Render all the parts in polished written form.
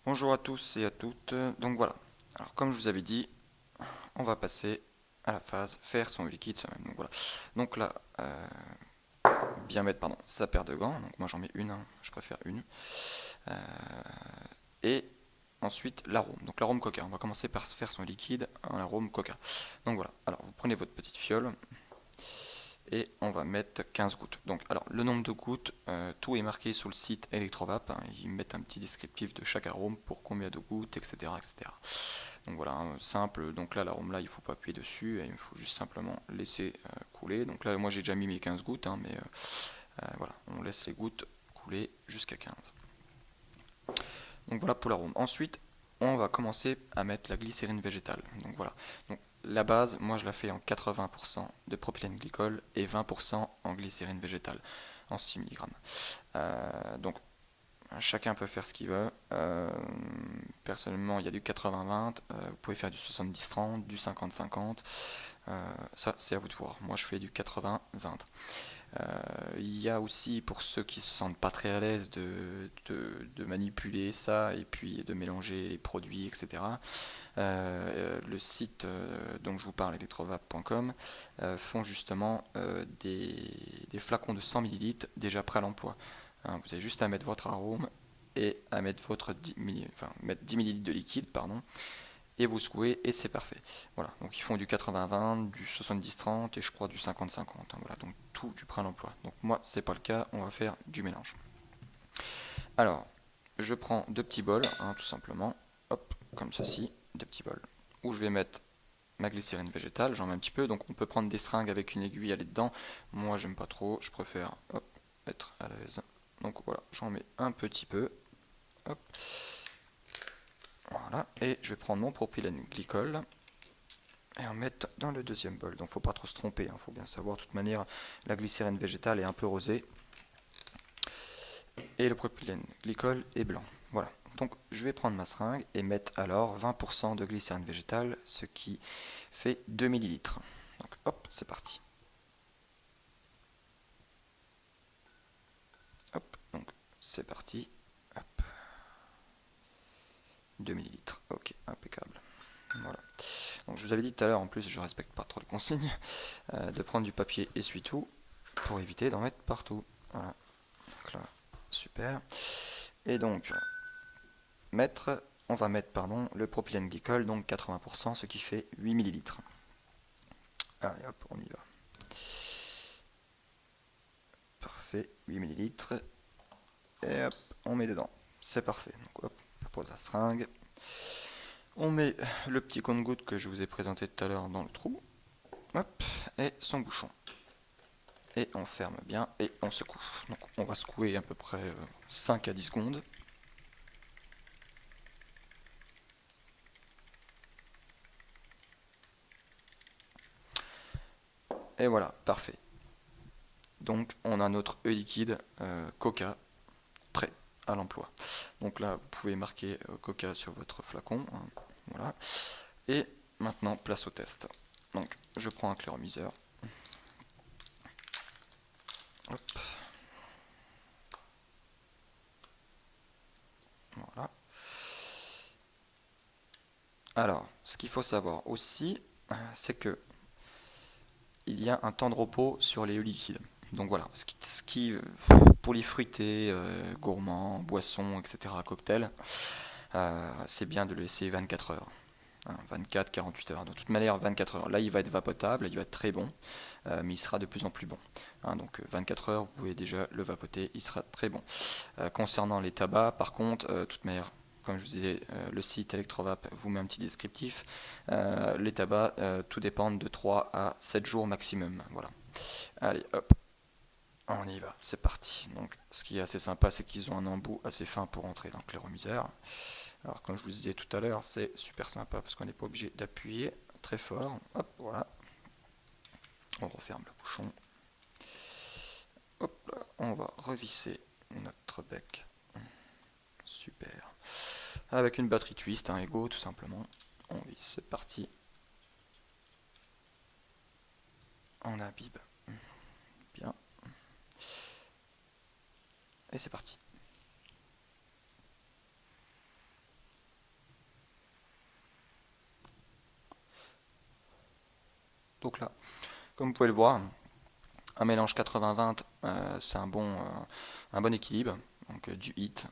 Bonjour à tous et à toutes. Donc voilà. Alors comme je vous avais dit, on va passer à la phase faire son liquide soi-même. Donc voilà. Donc là, bien mettre pardon sa paire de gants. Donc moi j'en mets une, hein. Je préfère une. Euh, et ensuite l'arôme. Donc l'arôme coca. On va commencer par faire son liquide en arôme coca. Donc voilà. Alors vous prenez votre petite fiole et on va mettre 15 gouttes. Donc, alors, le nombre de gouttes, tout est marqué sur le site Electrovap, hein. Ils mettent un petit descriptif de chaque arôme pour combien de gouttes, etc. etc. Donc voilà, hein, simple. Donc là, l'arôme là, il ne faut pas appuyer dessus, il faut juste simplement laisser couler. Donc là, moi j'ai déjà mis mes 15 gouttes, hein, mais voilà, on laisse les gouttes couler jusqu'à 15. Donc voilà pour l'arôme. Ensuite, on va commencer à mettre la glycérine végétale. Donc voilà. Donc la base, moi je la fais en 80% de propylène glycol et 20% en glycérine végétale, en 6 mg. Donc chacun peut faire ce qu'il veut. Personnellement, il y a du 80-20, vous pouvez faire du 70-30, du 50-50. Ça, c'est à vous de voir. Moi, je fais du 80-20. Il y a aussi pour ceux qui se sentent pas très à l'aise de manipuler ça et puis de mélanger les produits, etc. Le site dont je vous parle, electrovap.com, font justement des flacons de 100 millilitres déjà prêts à l'emploi. Hein, vous avez juste à mettre votre arôme et à mettre votre 10 millilitres de liquide, pardon, et vous secouez et c'est parfait. Voilà, donc ils font du 80-20, du 70-30 et je crois du 50-50, hein, voilà, donc tout du prêt à l'emploi. Donc moi, c'est pas le cas, on va faire du mélange. Alors, je prends deux petits bols, hein, tout simplement, hop, comme ceci, deux petits bols, où je vais mettre ma glycérine végétale, j'en mets un petit peu, donc on peut prendre des seringues avec une aiguille, aller dedans. Moi, j'aime pas trop, je préfère, hop, être à l'aise. Donc voilà, j'en mets un petit peu, hop, voilà, et je vais prendre mon propylène glycol et en mettre dans le deuxième bol. Donc faut pas trop se tromper, il faut bien savoir. De toute manière, la glycérine végétale est un peu rosée et le propylène glycol est blanc. Voilà. Donc je vais prendre ma seringue et mettre alors 20% de glycérine végétale, ce qui fait 2 millilitres. Donc hop, c'est parti. Hop, donc c'est parti. Hop, 2 millilitres. Ok, impeccable. Voilà. Donc je vous avais dit tout à l'heure, en plus je respecte pas trop les consignes, de prendre du papier essuie-tout pour éviter d'en mettre partout. Voilà. Donc là, super. Et donc, on va mettre pardon, le propylène glycol, donc 80%, ce qui fait 8 millilitres. Allez hop, on y va. Parfait, 8 millilitres. Et hop, on met dedans. C'est parfait. Donc hop, on pose la seringue. On met le petit compte-gouttes que je vous ai présenté tout à l'heure dans le trou. Hop, et son bouchon. Et on ferme bien et on secoue. Donc on va secouer à peu près 5 à 10 secondes. Et voilà, parfait. Donc on a notre liquide Coca prêt à l'emploi. Donc là, vous pouvez marquer Coca sur votre flacon, hein, voilà. Et maintenant, place au test. Donc, je prends un clairomiseur. Hop, voilà. Alors, ce qu'il faut savoir aussi, c'est que il y a un temps de repos sur les liquides. Donc voilà, pour les fruités, gourmands, boissons, etc., cocktails, c'est bien de le laisser 24 heures. Hein, 24-48 heures. De toute manière, 24 heures. Là, il va être vapotable, il va être très bon, mais il sera de plus en plus bon. Hein, donc 24 heures, vous pouvez déjà le vapoter, il sera très bon. Concernant les tabacs, par contre, de toute manière, comme je vous disais, le site Electrovap vous met un petit descriptif. Les tabacs, tout dépend de 3 à 7 jours maximum. Voilà. Allez, hop, on y va, c'est parti. Donc, ce qui est assez sympa, c'est qu'ils ont un embout assez fin pour entrer dans le clairomiseur. Alors, comme je vous disais tout à l'heure, c'est super sympa parce qu'on n'est pas obligé d'appuyer très fort. Hop, voilà. On referme le bouchon. Hop là, on va revisser notre bec. Super. Avec une batterie twist, un Ego tout simplement. On visse, c'est parti. On imbibe. Bien. Et c'est parti. Donc là, comme vous pouvez le voir, un mélange 80-20, c'est un bon équilibre. Donc du heat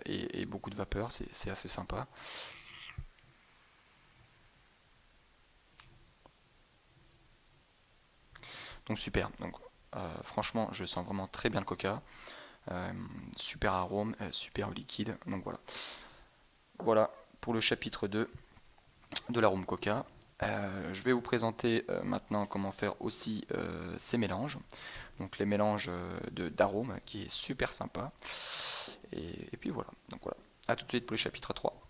et beaucoup de vapeur, c'est assez sympa. Donc super. Donc franchement, je sens vraiment très bien le coca. Euh, super arôme, super liquide. Donc voilà. Voilà pour le chapitre 2 de l'arôme coca. Je vais vous présenter maintenant comment faire aussi ces mélanges. Donc les mélanges d'arômes qui est super sympa. Et puis voilà. Donc voilà. A tout de suite pour le chapitre 3.